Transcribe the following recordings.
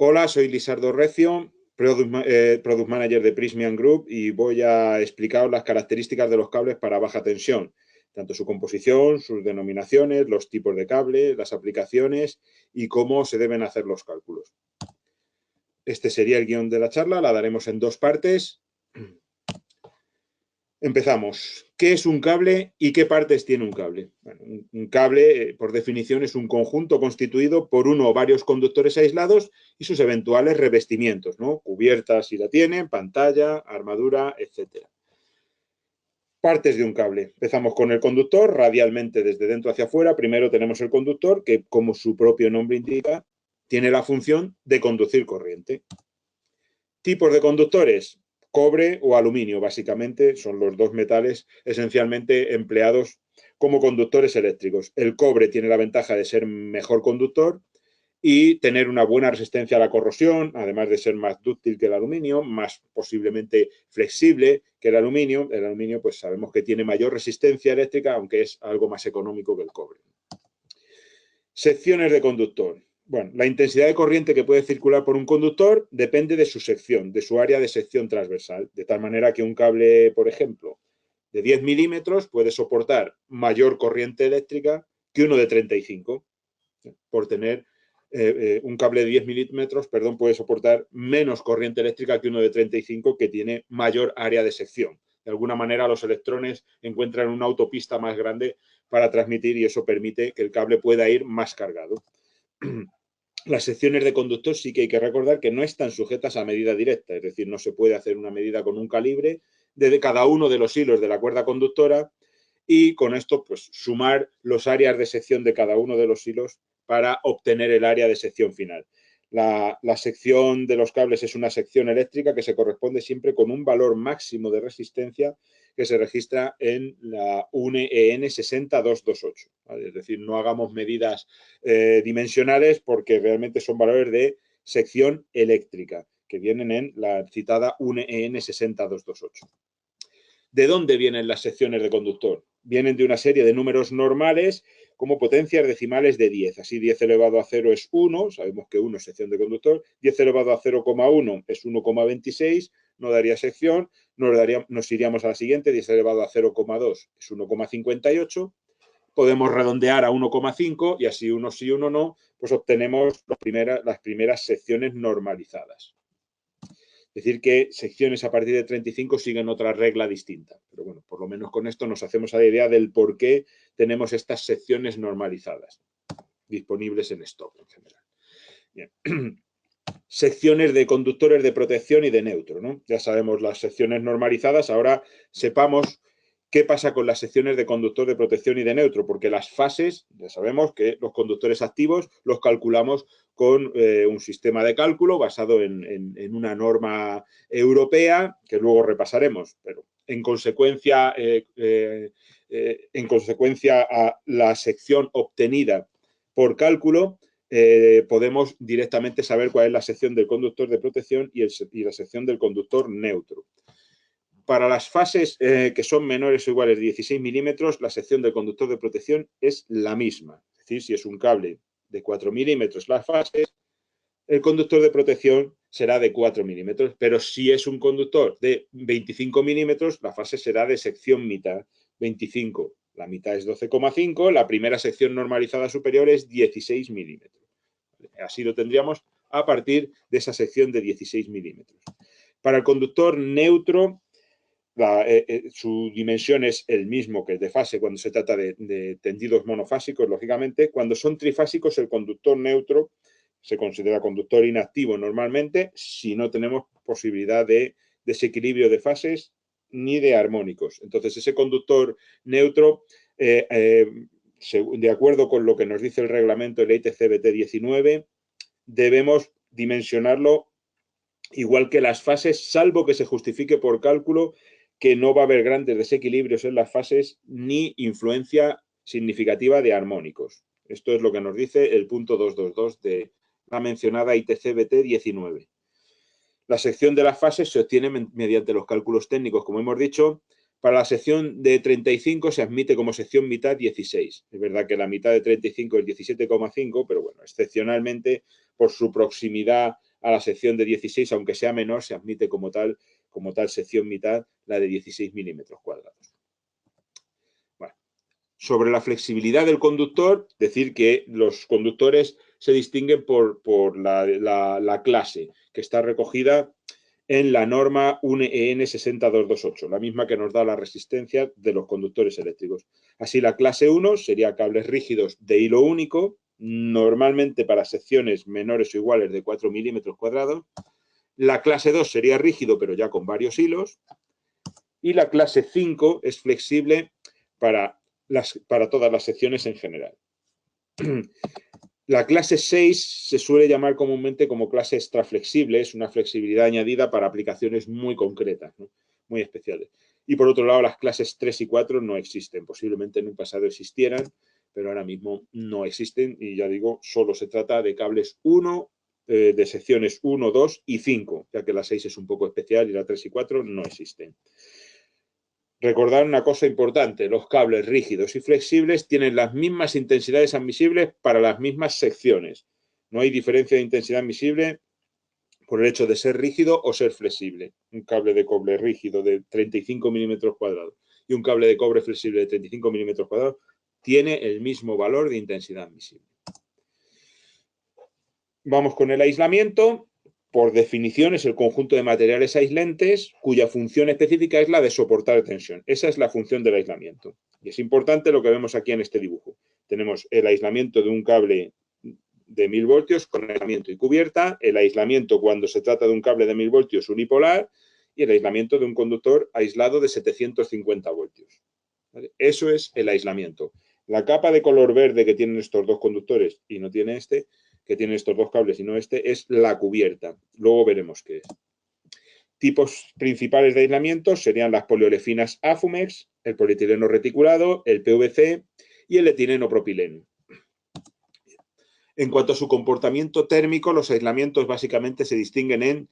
Hola, soy Lisardo Recio, Product Manager de Prysmian Group y voy a explicaros las características de los cables para baja tensión, tanto su composición, sus denominaciones, los tipos de cable, las aplicaciones y cómo se deben hacer los cálculos. Este sería el guión de la charla, la daremos en dos partes. Empezamos. ¿Qué es un cable y qué partes tiene un cable? Bueno, un cable, por definición, es un conjunto constituido por uno o varios conductores aislados y sus eventuales revestimientos, ¿no? Cubiertas si la tienen, pantalla, armadura, etc. Partes de un cable. Empezamos con el conductor, radialmente desde dentro hacia afuera. Primero tenemos el conductor, que como su propio nombre indica, tiene la función de conducir corriente. Tipos de conductores. Cobre o aluminio, básicamente, son los dos metales esencialmente empleados como conductores eléctricos. El cobre tiene la ventaja de ser mejor conductor y tener una buena resistencia a la corrosión, además de ser más dúctil que el aluminio, más posiblemente flexible que el aluminio. El aluminio, pues sabemos que tiene mayor resistencia eléctrica, aunque es algo más económico que el cobre. Secciones de conductor. Bueno, la intensidad de corriente que puede circular por un conductor depende de su sección, de su área de sección transversal, de tal manera que un cable, por ejemplo, de 10 milímetros puede soportar mayor corriente eléctrica que uno de 35. Por tener un cable de 10 milímetros, perdón, puede soportar menos corriente eléctrica que uno de 35 que tiene mayor área de sección. De alguna manera los electrones encuentran una autopista más grande para transmitir y eso permite que el cable pueda ir más cargado. Las secciones de conductor sí que hay que recordar que no están sujetas a medida directa, es decir, no se puede hacer una medida con un calibre de cada uno de los hilos de la cuerda conductora y con esto pues sumar los áreas de sección de cada uno de los hilos para obtener el área de sección final. La sección de los cables es una sección eléctrica que se corresponde siempre con un valor máximo de resistencia que se registra en la UNE EN 60228. ¿Vale? Es decir, no hagamos medidas dimensionales porque realmente son valores de sección eléctrica que vienen en la citada UNE EN 60228. ¿De dónde vienen las secciones de conductor? Vienen de una serie de números normales como potencias decimales de 10. Así 10 elevado a 0 es 1, sabemos que 1 es sección de conductor, 10 elevado a 0,1 es 1,26, no daría sección, nos iríamos a la siguiente, 10 elevado a 0,2 es 1,58, podemos redondear a 1,5 y así uno sí, uno no, pues obtenemos las primeras secciones normalizadas. Es decir, que secciones a partir de 35 siguen otra regla distinta. Pero bueno, por lo menos con esto nos hacemos a la idea del por qué tenemos estas secciones normalizadas disponibles en stock en general. Bien. Secciones de conductores de protección y de neutro, ¿no? Ya sabemos las secciones normalizadas, ahora sepamos qué pasa con las secciones de conductor de protección y de neutro, porque las fases, ya sabemos que los conductores activos los calculamos con un sistema de cálculo basado en una norma europea, que luego repasaremos, pero en consecuencia a la sección obtenida por cálculo, podemos directamente saber cuál es la sección del conductor de protección y la sección del conductor neutro. Para las fases que son menores o iguales de 16 milímetros, la sección del conductor de protección es la misma. Es decir, si es un cable de 4 milímetros las fases, el conductor de protección será de 4 milímetros, pero si es un conductor de 25 milímetros, la fase será de sección mitad, 25. La mitad es 12,5, la primera sección normalizada superior es 16 milímetros. Así lo tendríamos a partir de esa sección de 16 milímetros. Para el conductor neutro, su dimensión es el mismo que el de fase cuando se trata de tendidos monofásicos, lógicamente. Cuando son trifásicos, el conductor neutro se considera conductor inactivo normalmente si no tenemos posibilidad de desequilibrio de fases ni de armónicos. Entonces, ese conductor neutro, de acuerdo con lo que nos dice el reglamento del ITCBT 19, debemos dimensionarlo igual que las fases, salvo que se justifique por cálculo que no va a haber grandes desequilibrios en las fases ni influencia significativa de armónicos. Esto es lo que nos dice el punto 222 de la mencionada ITCBT 19. La sección de las fases se obtiene mediante los cálculos técnicos, como hemos dicho. Para la sección de 35 se admite como sección mitad 16. Es verdad que la mitad de 35 es 17,5, pero bueno, excepcionalmente por su proximidad a la sección de 16, aunque sea menor, se admite como tal sección mitad, la de 16 milímetros cuadrados. Bueno. Sobre la flexibilidad del conductor, decir que los conductores se distinguen por la clase, que está recogida en la norma UNE 60228, la misma que nos da la resistencia de los conductores eléctricos. Así, la clase 1 sería cables rígidos de hilo único, normalmente para secciones menores o iguales de 4 milímetros cuadrados. La clase 2 sería rígido, pero ya con varios hilos. Y la clase 5 es flexible para todas las secciones en general. La clase 6 se suele llamar comúnmente como clase extra flexible, es una flexibilidad añadida para aplicaciones muy concretas, ¿no? Muy especiales. Y por otro lado, las clases 3 y 4 no existen, posiblemente en un pasado existieran, pero ahora mismo no existen y ya digo, solo se trata de cables 1, de secciones 1, 2 y 5, ya que la 6 es un poco especial y la 3 y 4 no existen. Recordar una cosa importante, los cables rígidos y flexibles tienen las mismas intensidades admisibles para las mismas secciones. No hay diferencia de intensidad admisible por el hecho de ser rígido o ser flexible. Un cable de cobre rígido de 35 milímetros cuadrados y un cable de cobre flexible de 35 milímetros cuadrados tiene el mismo valor de intensidad admisible. Vamos con el aislamiento. Por definición, es el conjunto de materiales aislantes cuya función específica es la de soportar tensión. Esa es la función del aislamiento. Y es importante lo que vemos aquí en este dibujo. Tenemos el aislamiento de un cable de 1000 voltios con aislamiento y cubierta, el aislamiento cuando se trata de un cable de 1000 voltios unipolar y el aislamiento de un conductor aislado de 750 voltios. ¿Vale? Eso es el aislamiento. La capa de color verde que tienen estos dos conductores y no tiene este, que tiene estos dos cables y no este, es la cubierta. Luego veremos qué es. Tipos principales de aislamiento serían las poliolefinas Afumex, el polietileno reticulado, el PVC y el etileno propileno. En cuanto a su comportamiento térmico, los aislamientos básicamente se distinguen en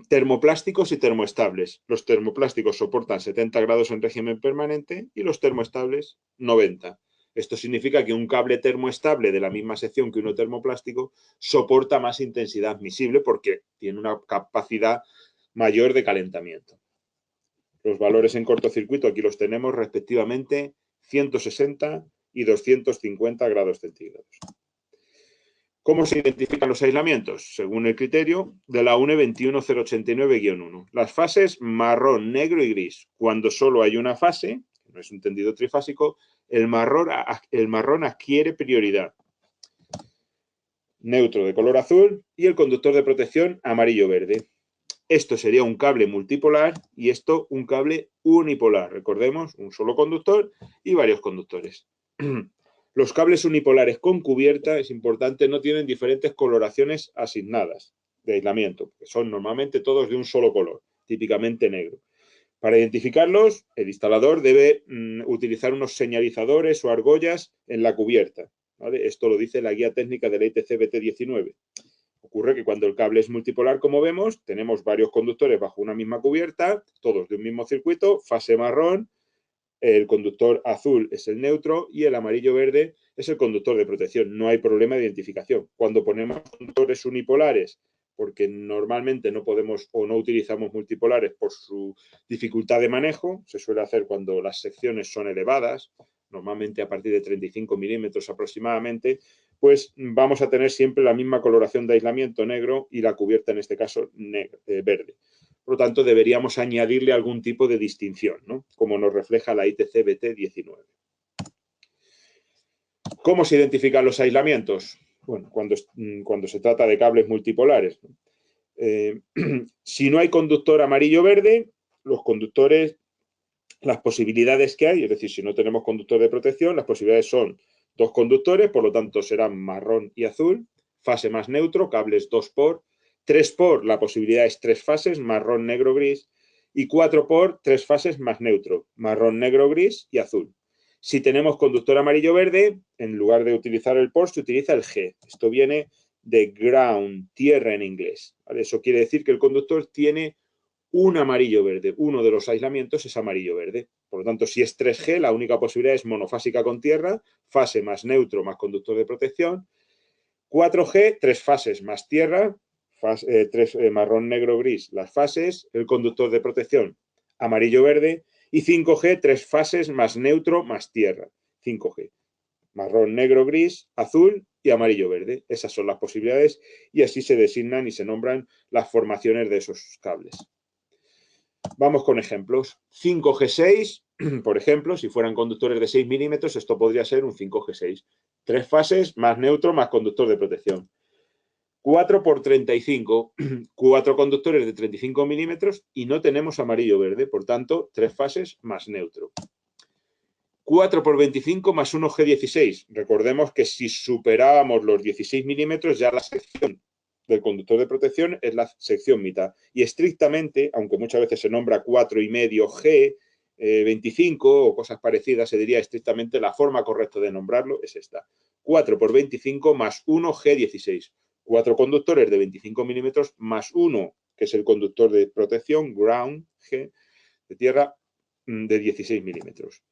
termoplásticos y termoestables. Los termoplásticos soportan 70 grados en régimen permanente y los termoestables 90. Esto significa que un cable termoestable de la misma sección que uno termoplástico soporta más intensidad admisible porque tiene una capacidad mayor de calentamiento. Los valores en cortocircuito aquí los tenemos respectivamente 160 y 250 grados centígrados. ¿Cómo se identifican los aislamientos? Según el criterio de la UNE 21089-1. Las fases marrón, negro y gris. Cuando solo hay una fase, no es un tendido trifásico, el marrón adquiere prioridad. Neutro de color azul y el conductor de protección amarillo-verde. Esto sería un cable multipolar y esto un cable unipolar. Recordemos, un solo conductor y varios conductores. Los cables unipolares con cubierta, es importante, no tienen diferentes coloraciones asignadas de aislamiento, que son normalmente todos de un solo color, típicamente negro. Para identificarlos, el instalador debe utilizar unos señalizadores o argollas en la cubierta, ¿vale? Esto lo dice la guía técnica del IETC BT19. Ocurre que cuando el cable es multipolar, como vemos, tenemos varios conductores bajo una misma cubierta, todos de un mismo circuito, fase marrón. El conductor azul es el neutro y el amarillo-verde es el conductor de protección. No hay problema de identificación. Cuando ponemos conductores unipolares, porque normalmente no podemos o no utilizamos multipolares por su dificultad de manejo, se suele hacer cuando las secciones son elevadas, normalmente a partir de 35 milímetros aproximadamente, pues vamos a tener siempre la misma coloración de aislamiento negro y la cubierta en este caso verde. Por lo tanto, deberíamos añadirle algún tipo de distinción, ¿no? Como nos refleja la ITC BT19. ¿Cómo se identifican los aislamientos? Bueno, cuando se trata de cables multipolares, ¿no? Si no hay conductor amarillo-verde, los conductores, las posibilidades que hay, es decir, si no tenemos conductor de protección, las posibilidades son dos conductores, por lo tanto serán marrón y azul, fase más neutro, cables 2 por, 3 por, la posibilidad es 3 fases, marrón, negro, gris, y 4 por, 3 fases más neutro, marrón, negro, gris y azul. Si tenemos conductor amarillo-verde, en lugar de utilizar el por, se utiliza el G. Esto viene de ground, tierra en inglés, ¿vale? Eso quiere decir que el conductor tiene un amarillo-verde. Uno de los aislamientos es amarillo-verde. Por lo tanto, si es 3G, la única posibilidad es monofásica con tierra, fase más neutro más conductor de protección. 4G, 3 fases más tierra, marrón, negro, gris, las fases, el conductor de protección amarillo, verde, y 5G, 3 fases más neutro más tierra, 5G. Marrón, negro, gris, azul y amarillo, verde. Esas son las posibilidades y así se designan y se nombran las formaciones de esos cables. Vamos con ejemplos. 5G6, por ejemplo, si fueran conductores de 6 milímetros, esto podría ser un 5G6. 3 fases más neutro más conductor de protección. 4 por 35, 4 conductores de 35 milímetros y no tenemos amarillo-verde, por tanto, 3 fases más neutro. 4 por 25 más 1 G16. Recordemos que si superábamos los 16 milímetros, ya la sección del conductor de protección es la sección mitad. Y estrictamente, aunque muchas veces se nombra 4,5 G, 25 o cosas parecidas, se diría estrictamente la forma correcta de nombrarlo es esta. 4 por 25 más 1 G16. 4 conductores de 25 milímetros más 1, que es el conductor de protección, ground, G, de tierra, de 16 milímetros.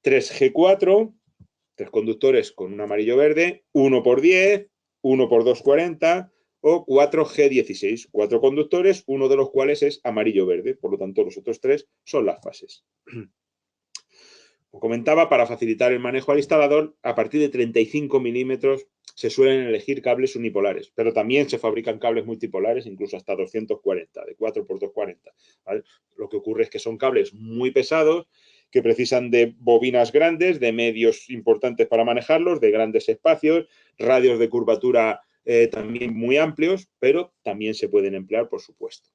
3G4, 3 conductores con un amarillo verde, 1 por 10, 1 por 2,40 o 4G16, 4 conductores, uno de los cuales es amarillo verde, por lo tanto los otros 3 son las fases. Como comentaba, para facilitar el manejo al instalador, a partir de 35 milímetros se suelen elegir cables unipolares, pero también se fabrican cables multipolares, incluso hasta 240, de 4 por 240. ¿Vale? Lo que ocurre es que son cables muy pesados, que precisan de bobinas grandes, de medios importantes para manejarlos, de grandes espacios, radios de curvatura también muy amplios, pero también se pueden emplear, por supuesto.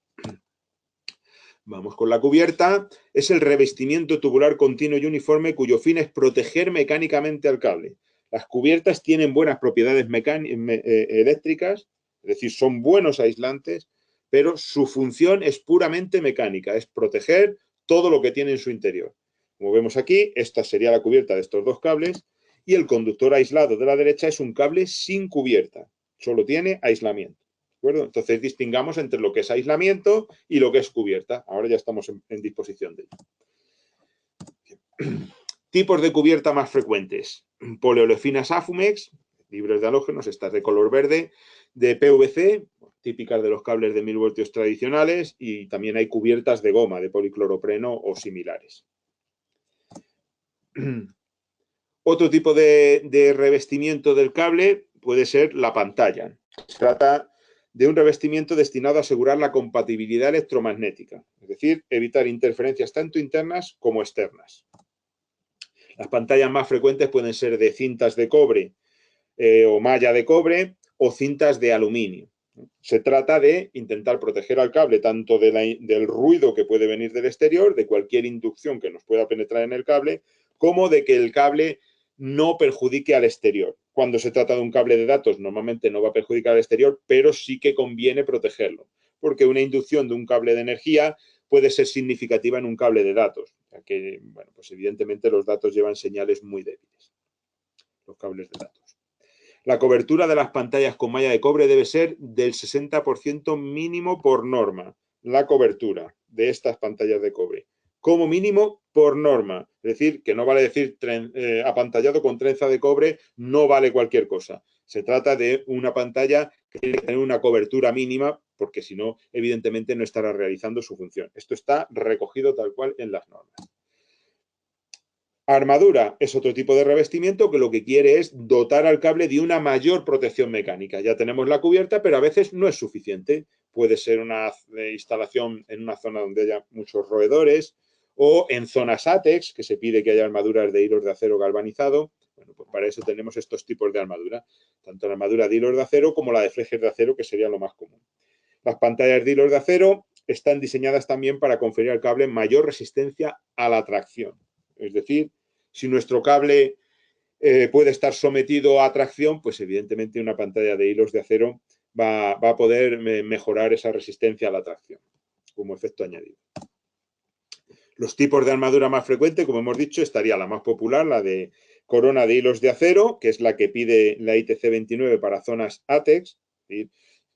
Vamos con la cubierta. Es el revestimiento tubular continuo y uniforme cuyo fin es proteger mecánicamente al cable. Las cubiertas tienen buenas propiedades eléctricas, es decir, son buenos aislantes, pero su función es puramente mecánica, es proteger todo lo que tiene en su interior. Como vemos aquí, esta sería la cubierta de estos dos cables y el conductor aislado de la derecha es un cable sin cubierta, solo tiene aislamiento. ¿De acuerdo? Entonces distingamos entre lo que es aislamiento y lo que es cubierta. Ahora ya estamos en disposición de ello. Tipos de cubierta más frecuentes. Poliolefinas Afumex, libres de halógenos, estas de color verde, de PVC, típicas de los cables de 1000 voltios tradicionales, y también hay cubiertas de goma, de policloropreno o similares. Otro tipo de revestimiento del cable puede ser la pantalla. Se trata de un revestimiento destinado a asegurar la compatibilidad electromagnética, es decir, evitar interferencias tanto internas como externas. Las pantallas más frecuentes pueden ser de cintas de cobre o malla de cobre o cintas de aluminio. Se trata de intentar proteger al cable tanto del ruido que puede venir del exterior, de cualquier inducción que nos pueda penetrar en el cable, como de que el cable no perjudique al exterior. Cuando se trata de un cable de datos, normalmente no va a perjudicar al exterior, pero sí que conviene protegerlo, porque una inducción de un cable de energía puede ser significativa en un cable de datos, ya que, bueno, pues evidentemente los datos llevan señales muy débiles, los cables de datos. La cobertura de las pantallas con malla de cobre debe ser del 60% mínimo por norma. La cobertura de estas pantallas de cobre. Como mínimo por norma. Es decir, que no vale decir apantallado con trenza de cobre, no vale cualquier cosa. Se trata de una pantalla que tiene que tener una cobertura mínima, porque si no, evidentemente no estará realizando su función. Esto está recogido tal cual en las normas. Armadura es otro tipo de revestimiento que lo que quiere es dotar al cable de una mayor protección mecánica. Ya tenemos la cubierta, pero a veces no es suficiente. Puede ser una instalación en una zona donde haya muchos roedores o en zonas ATEX, que se pide que haya armaduras de hilos de acero galvanizado. Bueno, pues para eso tenemos estos tipos de armadura, tanto la armadura de hilos de acero como la de flejes de acero, que sería lo más común. Las pantallas de hilos de acero están diseñadas también para conferir al cable mayor resistencia a la tracción. Es decir, si nuestro cable puede estar sometido a tracción, pues evidentemente una pantalla de hilos de acero va a poder mejorar esa resistencia a la tracción como efecto añadido. Los tipos de armadura más frecuentes, como hemos dicho, estaría la más popular, la de corona de hilos de acero, que es la que pide la ITC 29 para zonas ATEX. ¿Sí?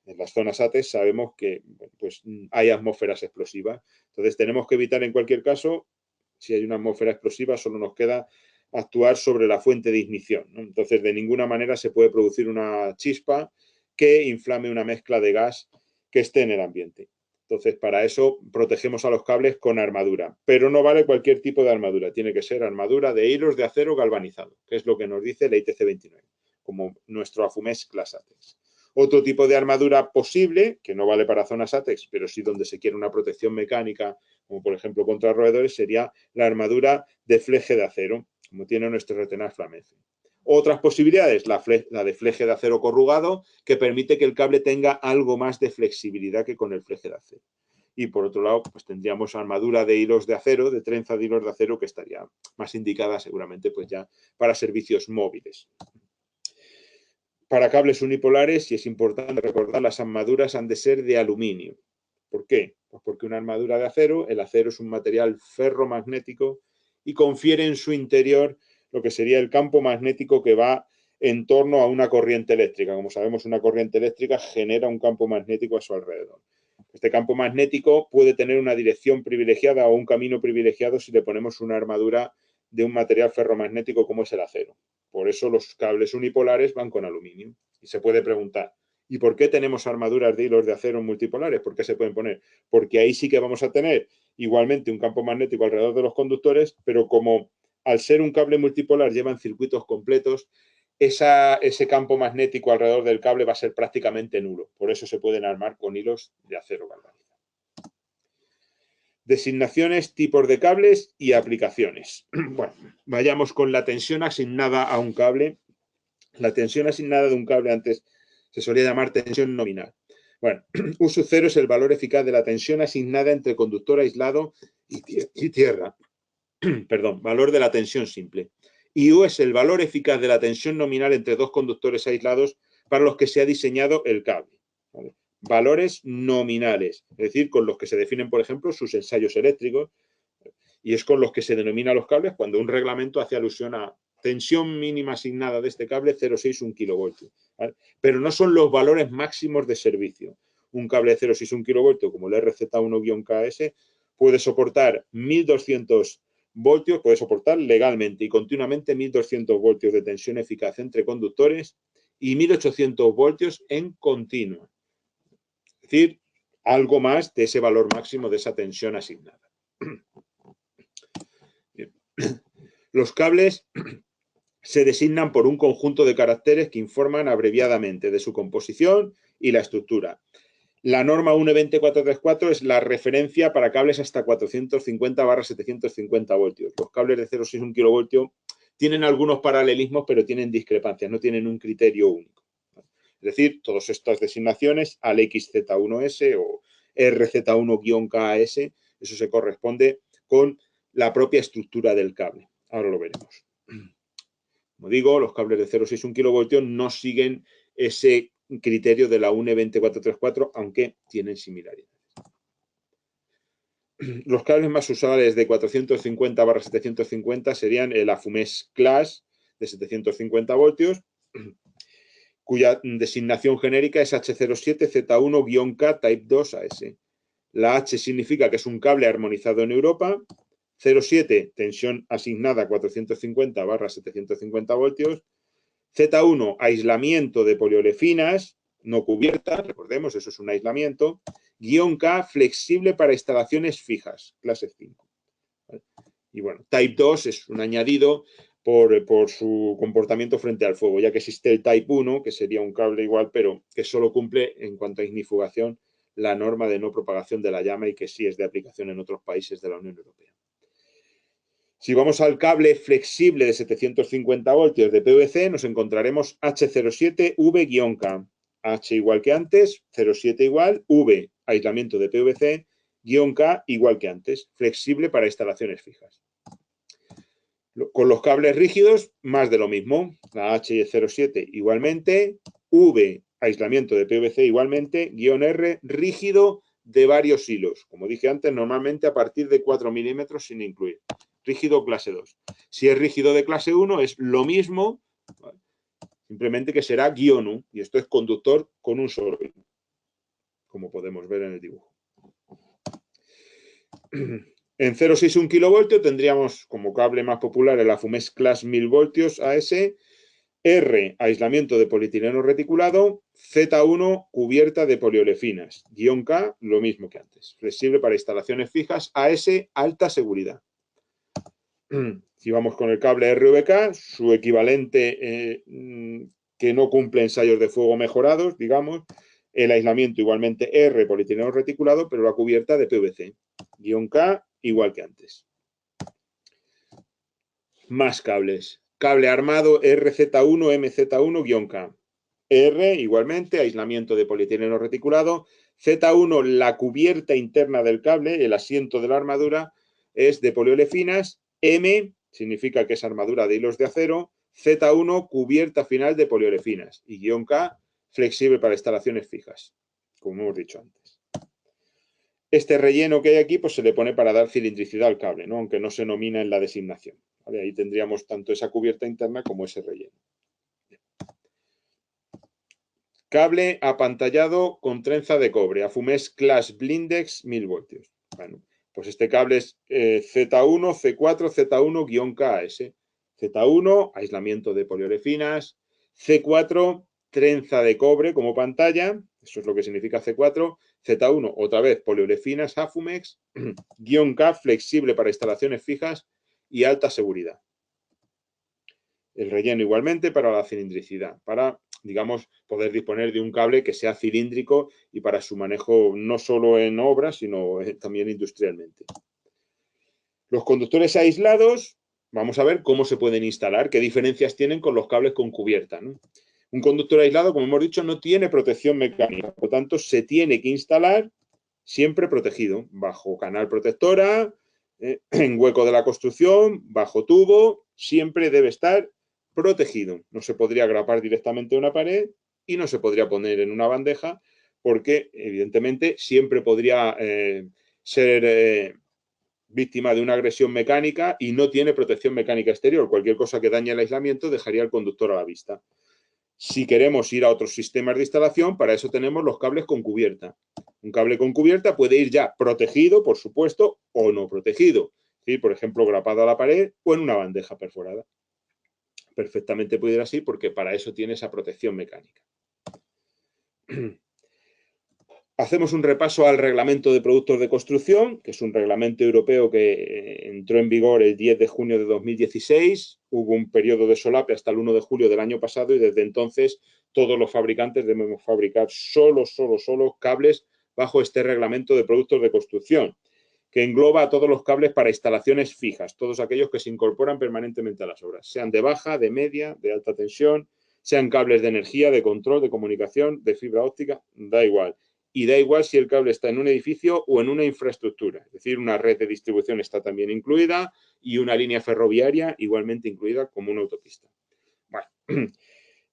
En las zonas ATEX sabemos que pues, hay atmósferas explosivas. Entonces tenemos que evitar en cualquier caso, si hay una atmósfera explosiva, solo nos queda actuar sobre la fuente de ignición, ¿no? Entonces de ninguna manera se puede producir una chispa que inflame una mezcla de gas que esté en el ambiente. Entonces, para eso protegemos a los cables con armadura, pero no vale cualquier tipo de armadura, tiene que ser armadura de hilos de acero galvanizado, que es lo que nos dice la ITC 29, como nuestro AFUMES Class ATEX. Otro tipo de armadura posible, que no vale para zonas ATEX, pero sí donde se quiere una protección mecánica, como por ejemplo contra roedores, sería la armadura de fleje de acero, como tiene nuestro Retenar Flamece. Otras posibilidades, la de fleje de acero corrugado, que permite que el cable tenga algo más de flexibilidad que con el fleje de acero. Y por otro lado, pues tendríamos armadura de hilos de acero, de trenza de hilos de acero, que estaría más indicada seguramente pues ya para servicios móviles. Para cables unipolares, y es importante recordar, las armaduras han de ser de aluminio. ¿Por qué? Pues porque una armadura de acero, el acero es un material ferromagnético y confiere en su interior lo que sería el campo magnético que va en torno a una corriente eléctrica. Como sabemos, una corriente eléctrica genera un campo magnético a su alrededor. Este campo magnético puede tener una dirección privilegiada o un camino privilegiado si le ponemos una armadura de un material ferromagnético como es el acero. Por eso los cables unipolares van con aluminio. Y se puede preguntar, ¿y por qué tenemos armaduras de hilos de acero multipolares? ¿Por qué se pueden poner? Porque ahí sí que vamos a tener igualmente un campo magnético alrededor de los conductores, pero como al ser un cable multipolar llevan circuitos completos, ese campo magnético alrededor del cable va a ser prácticamente nulo. Por eso se pueden armar con hilos de acero galvanizado. Designaciones, tipos de cables y aplicaciones. Bueno, vayamos con la tensión asignada a un cable. La tensión asignada de un cable antes se solía llamar tensión nominal. Bueno, U sub 0 es el valor eficaz de la tensión asignada entre conductor aislado y tierra. Perdón, valor de la tensión simple. Y U es el valor eficaz de la tensión nominal entre dos conductores aislados para los que se ha diseñado el cable. ¿Vale? Valores nominales, es decir, con los que se definen, por ejemplo, sus ensayos eléctricos, y es con los que se denomina los cables cuando un reglamento hace alusión a tensión mínima asignada de este cable 0,61 kilovoltios. ¿Vale? Pero no son los valores máximos de servicio. Un cable de 0,61 kilovoltios como el RZ1-KS puede soportar 1200 voltios, puede soportar legalmente y continuamente 1200 voltios de tensión eficaz entre conductores y 1800 voltios en continuo. Es decir, algo más de ese valor máximo de esa tensión asignada. Los cables se designan por un conjunto de caracteres que informan abreviadamente de su composición y la estructura. La norma UNE 20434 es la referencia para cables hasta 450/750 voltios. Los cables de 0,61 kilovoltios tienen algunos paralelismos, pero tienen discrepancias, no tienen un criterio único. Es decir, todas estas designaciones, al XZ1S o RZ1-KS, eso se corresponde con la propia estructura del cable. Ahora lo veremos. Como digo, los cables de 0,61 kilovoltios no siguen ese criterio de la UNE 20434, aunque tienen similaridades. Los cables más usuales de 450/750 serían el AFUMES Class de 750 voltios, cuya designación genérica es H07Z1-K Type 2 AS. La H significa que es un cable armonizado en Europa. 0,7, tensión asignada 450/750 voltios. Z1, aislamiento de poliolefinas, no cubierta, recordemos, eso es un aislamiento. K, flexible para instalaciones fijas, clase 5. Y bueno, Type 2 es un añadido por su comportamiento frente al fuego, ya que existe el Type 1, que sería un cable igual, pero que solo cumple, en cuanto a ignifugación, la norma de no propagación de la llama y que sí es de aplicación en otros países de la Unión Europea. Si vamos al cable flexible de 750 voltios de PVC, nos encontraremos H07V-K. H igual que antes, 0,7 igual, V, aislamiento de PVC, K igual que antes, flexible para instalaciones fijas. Con los cables rígidos, más de lo mismo. La H07 igualmente, V, aislamiento de PVC igualmente, R, rígido de varios hilos. Como dije antes, normalmente a partir de 4 milímetros sin incluir. Rígido clase 2. Si es rígido de clase 1 es lo mismo, ¿vale? Simplemente que será -U, y esto es conductor con un solo hilo, como podemos ver en el dibujo. En 0,61 kilovoltios tendríamos como cable más popular el AFUMES Class 1000 voltios AS, R, aislamiento de polietileno reticulado. Z1, cubierta de poliolefinas. Guión K, lo mismo que antes. Flexible para instalaciones fijas. AS, alta seguridad. Si vamos con el cable RVK, su equivalente que no cumple ensayos de fuego mejorados, digamos, el aislamiento igualmente R, polietileno reticulado, pero la cubierta de PVC. Guión K, igual que antes. Más cables. Cable armado RZ1, MZ1-K. R, igualmente, aislamiento de polietileno reticulado. Z1, la cubierta interna del cable, el asiento de la armadura, es de poliolefinas. M, significa que es armadura de hilos de acero. Z1, cubierta final de poliolefinas. Y guión K, flexible para instalaciones fijas, como hemos dicho antes. Este relleno que hay aquí, pues se le pone para dar cilindricidad al cable, ¿no? Aunque no se nomina en la designación. ¿Vale? Ahí tendríamos tanto esa cubierta interna como ese relleno. Cable apantallado con trenza de cobre, Afumex Class Blindex 1000 voltios. Bueno, pues este cable es Z1, C4, Z1-KS. Z1, aislamiento de poliolefinas. C4, trenza de cobre como pantalla. Eso es lo que significa C4. Z1, otra vez, poliolefinas Afumex. K, flexible para instalaciones fijas y alta seguridad. El relleno igualmente para la cilindricidad, para, digamos, poder disponer de un cable que sea cilíndrico y para su manejo no solo en obras, sino también industrialmente. Los conductores aislados, vamos a ver cómo se pueden instalar, qué diferencias tienen con los cables con cubierta, ¿no? Un conductor aislado, como hemos dicho, no tiene protección mecánica, por lo tanto, se tiene que instalar siempre protegido, bajo canal protectora, en hueco de la construcción, bajo tubo, siempre debe estar protegido. No se podría grapar directamente a una pared y no se podría poner en una bandeja porque, evidentemente, siempre podría ser víctima de una agresión mecánica y no tiene protección mecánica exterior. Cualquier cosa que dañe el aislamiento dejaría al conductor a la vista. Si queremos ir a otros sistemas de instalación, para eso tenemos los cables con cubierta. Un cable con cubierta puede ir ya protegido, por supuesto, o no protegido. ¿Sí? Por ejemplo, grapado a la pared o en una bandeja perforada. Perfectamente puede ir así porque para eso tiene esa protección mecánica. Hacemos un repaso al reglamento de productos de construcción, que es un reglamento europeo que entró en vigor el 10 de junio de 2016. Hubo un periodo de solape hasta el 1 de julio del año pasado y desde entonces todos los fabricantes debemos fabricar solo cables bajo este reglamento de productos de construcción, que engloba a todos los cables para instalaciones fijas, todos aquellos que se incorporan permanentemente a las obras, sean de baja, de media, de alta tensión, sean cables de energía, de control, de comunicación, de fibra óptica, da igual. Y da igual si el cable está en un edificio o en una infraestructura, es decir, una red de distribución está también incluida y una línea ferroviaria igualmente incluida como una autopista. Bueno,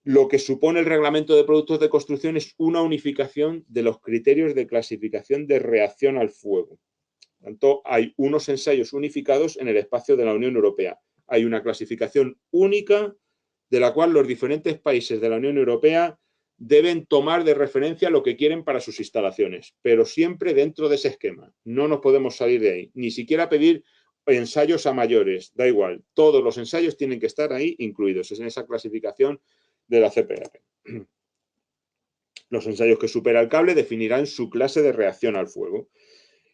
lo que supone el reglamento de productos de construcción es una unificación de los criterios de clasificación de reacción al fuego. Por tanto, hay unos ensayos unificados en el espacio de la Unión Europea. Hay una clasificación única de la cual los diferentes países de la Unión Europea deben tomar de referencia lo que quieren para sus instalaciones, pero siempre dentro de ese esquema. No nos podemos salir de ahí, ni siquiera pedir ensayos a mayores, da igual. Todos los ensayos tienen que estar ahí incluidos, es en esa clasificación de la CPR. Los ensayos que supera el cable definirán su clase de reacción al fuego.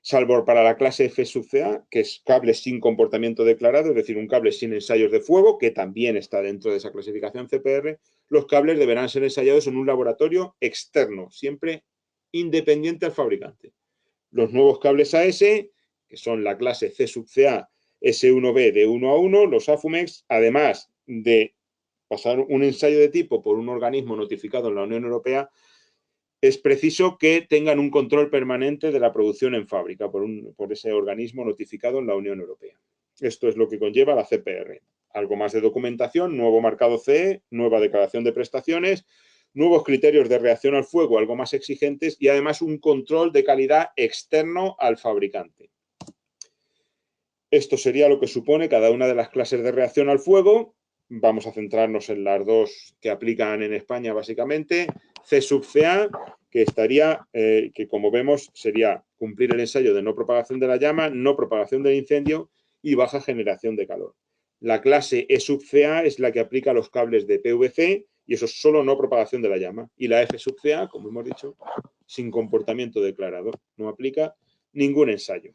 Salvo para la clase F-CA, que es cable sin comportamiento declarado, es decir, un cable sin ensayos de fuego, que también está dentro de esa clasificación CPR, los cables deberán ser ensayados en un laboratorio externo, siempre independiente al fabricante. Los nuevos cables AS, que son la clase C-CA, S1B de 1 a 1, los Afumex, además de pasar un ensayo de tipo por un organismo notificado en la Unión Europea, es preciso que tengan un control permanente de la producción en fábrica por ese organismo notificado en la Unión Europea. Esto es lo que conlleva la CPR. Algo más de documentación, nuevo marcado CE, nueva declaración de prestaciones, nuevos criterios de reacción al fuego, algo más exigentes, y además un control de calidad externo al fabricante. Esto sería lo que supone cada una de las clases de reacción al fuego. Vamos a centrarnos en las dos que aplican en España básicamente. C-CA, que estaría, que como vemos, sería cumplir el ensayo de no propagación de la llama, no propagación del incendio y baja generación de calor. La clase E sub CA es la que aplica los cables de PVC y eso es solo no propagación de la llama. Y la F sub CA, como hemos dicho, sin comportamiento declarado. No aplica ningún ensayo.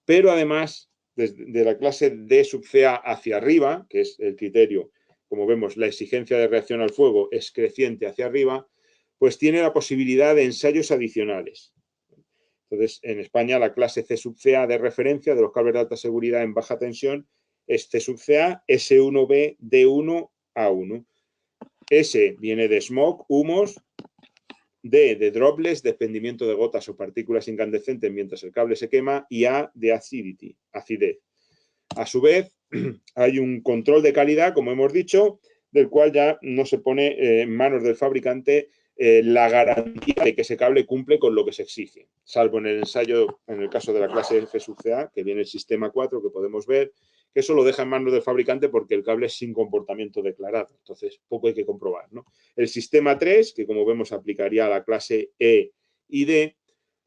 Pero además, desde la clase D sub CA hacia arriba, que es el criterio, como vemos, la exigencia de reacción al fuego es creciente hacia arriba, pues tiene la posibilidad de ensayos adicionales. Entonces, en España, la clase C sub CA de referencia de los cables de alta seguridad en baja tensión es C sub CA S1B D1A1. S viene de smog, humos, D de droplets, desprendimiento de gotas o partículas incandescentes mientras el cable se quema, y A de acidity, acidez. A su vez, hay un control de calidad, como hemos dicho, del cual ya no se pone en manos del fabricante la garantía de que ese cable cumple con lo que se exige, salvo en el ensayo, en el caso de la clase F sub CA, que viene el sistema 4 que podemos ver, que eso lo deja en manos del fabricante porque el cable es sin comportamiento declarado, entonces poco hay que comprobar, ¿no? El sistema 3, que como vemos aplicaría a la clase E y D,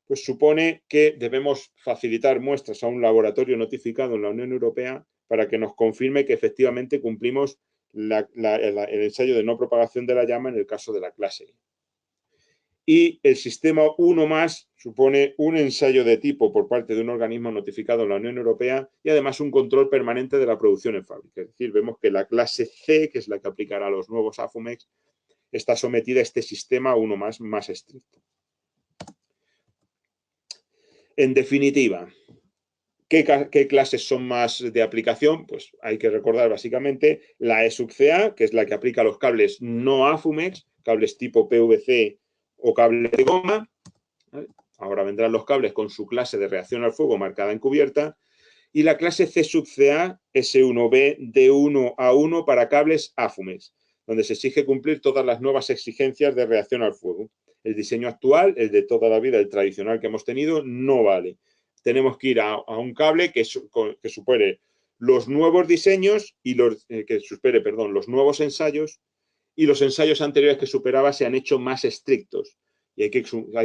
pues supone que debemos facilitar muestras a un laboratorio notificado en la Unión Europea para que nos confirme que efectivamente cumplimos el ensayo de no propagación de la llama en el caso de la clase E. Y el sistema 1 más supone un ensayo de tipo por parte de un organismo notificado en la Unión Europea y además un control permanente de la producción en fábrica. Es decir, vemos que la clase C, que es la que aplicará a los nuevos AFUMEX, está sometida a este sistema 1 más estricto. En definitiva, ¿qué clases son más de aplicación? Pues hay que recordar básicamente la E sub CA, que es la que aplica los cables no AFUMEX, cables tipo PVC o cable de goma. ¿Vale? Ahora vendrán los cables con su clase de reacción al fuego marcada en cubierta. Y la clase C sub CA S1B D1A1 para cables AFUMEX, donde se exige cumplir todas las nuevas exigencias de reacción al fuego. El diseño actual, el de toda la vida, el tradicional que hemos tenido, no vale. Tenemos que ir a un cable que supere los nuevos diseños y los nuevos ensayos, y los ensayos anteriores que superaba se han hecho más estrictos y hay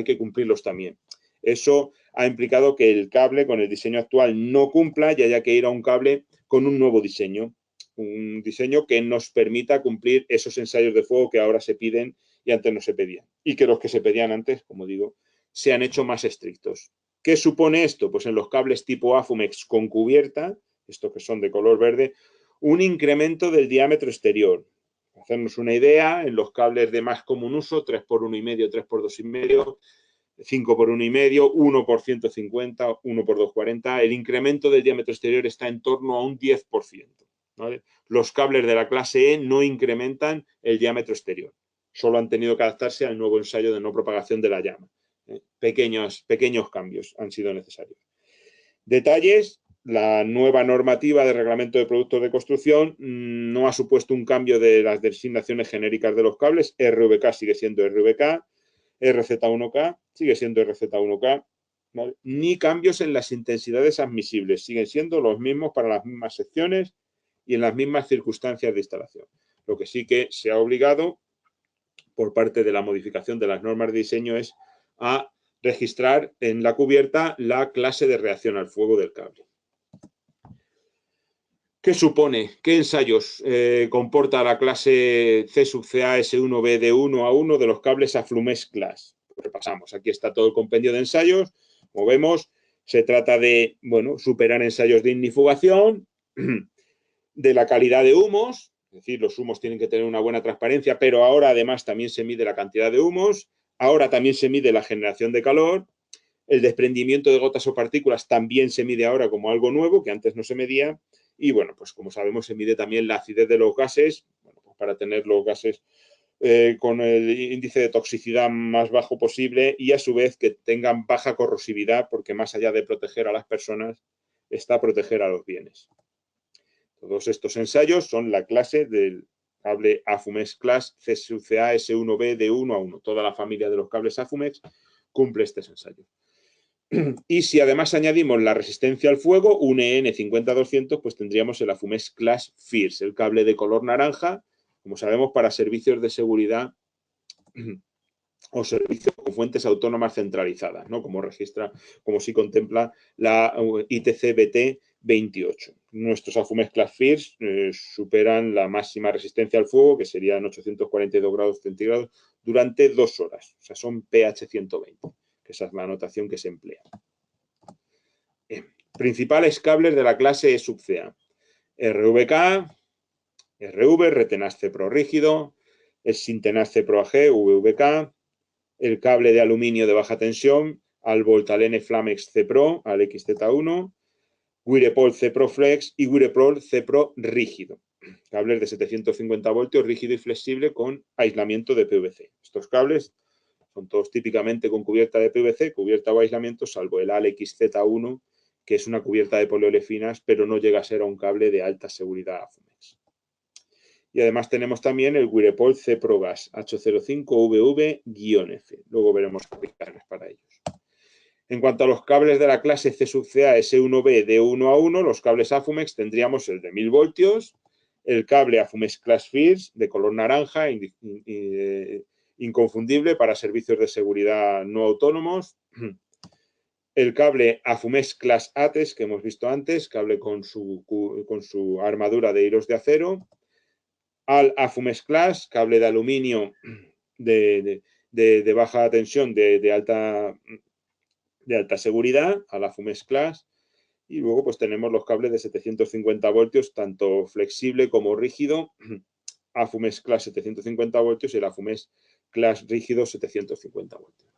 que cumplirlos también. Eso ha implicado que el cable con el diseño actual no cumpla y haya que ir a un cable con un nuevo diseño. Un diseño que nos permita cumplir esos ensayos de fuego que ahora se piden y antes no se pedían. Y que los que se pedían antes, como digo, se han hecho más estrictos. ¿Qué supone esto? Pues en los cables tipo AFUMEX con cubierta, estos que son de color verde, un incremento del diámetro exterior. Para hacernos una idea, en los cables de más común uso, 3 por 1,5, 3 por 2,5, 5 por 1,5, 1 por 150, 1 por 240, el incremento del diámetro exterior está en torno a un 10%. ¿Vale? Los cables de la clase E no incrementan el diámetro exterior, solo han tenido que adaptarse al nuevo ensayo de no propagación de la llama. Pequeños cambios han sido necesarios. Detalles: la nueva normativa de reglamento de productos de construcción no ha supuesto un cambio de las designaciones genéricas de los cables. RVK sigue siendo RVK, RZ1K sigue siendo RZ1K, ¿vale? Ni cambios en las intensidades admisibles, siguen siendo los mismos para las mismas secciones y en las mismas circunstancias de instalación. Lo que sí que se ha obligado por parte de la modificación de las normas de diseño es a registrar en la cubierta la clase de reacción al fuego del cable. ¿Qué supone? ¿Qué ensayos comporta la clase C sub CA S1B de 1A1 de los cables AFLUMEX Class? Pues repasamos. Aquí está todo el compendio de ensayos. Como vemos, se trata de, bueno, superar ensayos de ignifugación, de la calidad de humos, es decir, los humos tienen que tener una buena transparencia, pero ahora además también se mide la cantidad de humos, ahora también se mide la generación de calor, el desprendimiento de gotas o partículas también se mide ahora como algo nuevo, que antes no se medía, y bueno, pues como sabemos se mide también la acidez de los gases, bueno, pues para tener los gases con el índice de toxicidad más bajo posible y a su vez que tengan baja corrosividad, porque más allá de proteger a las personas, está proteger a los bienes. Todos estos ensayos son la clase del cable AFUMEX Class C sub CA S1B de 1A1. Toda la familia de los cables AFUMEX cumple este ensayo. Y si además añadimos la resistencia al fuego, un EN50200, pues tendríamos el AFUMEX Class FIRS, el cable de color naranja, como sabemos, para servicios de seguridad o servicios con fuentes autónomas centralizadas, ¿no? Como sí contempla la ITC BT 28. Nuestros AFUMEX Class FIRS superan la máxima resistencia al fuego, que serían 842 grados centígrados, durante 2 horas. O sea, son pH 120, que esa es la notación que se emplea. Principales cables de la clase E sub CA. RVK, RV, retenaz C-Pro rígido, el sintenaz C-Pro AG, VVK, el cable de aluminio de baja tensión, al Voltalene Flamex C-Pro, al XZ1, Wirepol C-Pro Flex y Wirepol C-Pro rígido. Cables de 750 voltios, rígido y flexible con aislamiento de PVC. Estos cables son todos típicamente con cubierta de PVC, cubierta o aislamiento, salvo el AL-XZ1, que es una cubierta de poliolefinas, pero no llega a ser a un cable de alta seguridad AFUMEX. Y además tenemos también el Wirepol C-Pro Gas H05VV-F. Luego veremos aplicaciones para ellos. En cuanto a los cables de la clase C sub CA S1B de 1 a 1, los cables AFUMEX tendríamos el de 1000 voltios, el cable AFUMEX Class FIRS de color naranja, inconfundible para servicios de seguridad no autónomos, el cable AFUMEX Class ATES que hemos visto antes, cable con su armadura de hilos de acero, al AFUMEX Class, cable de aluminio de baja tensión, de alta seguridad, a la AFUMEX Class, y luego pues tenemos los cables de 750 voltios, tanto flexible como rígido, AFUMEX Class 750 voltios y el AFUMEX Class rígido 750 voltios.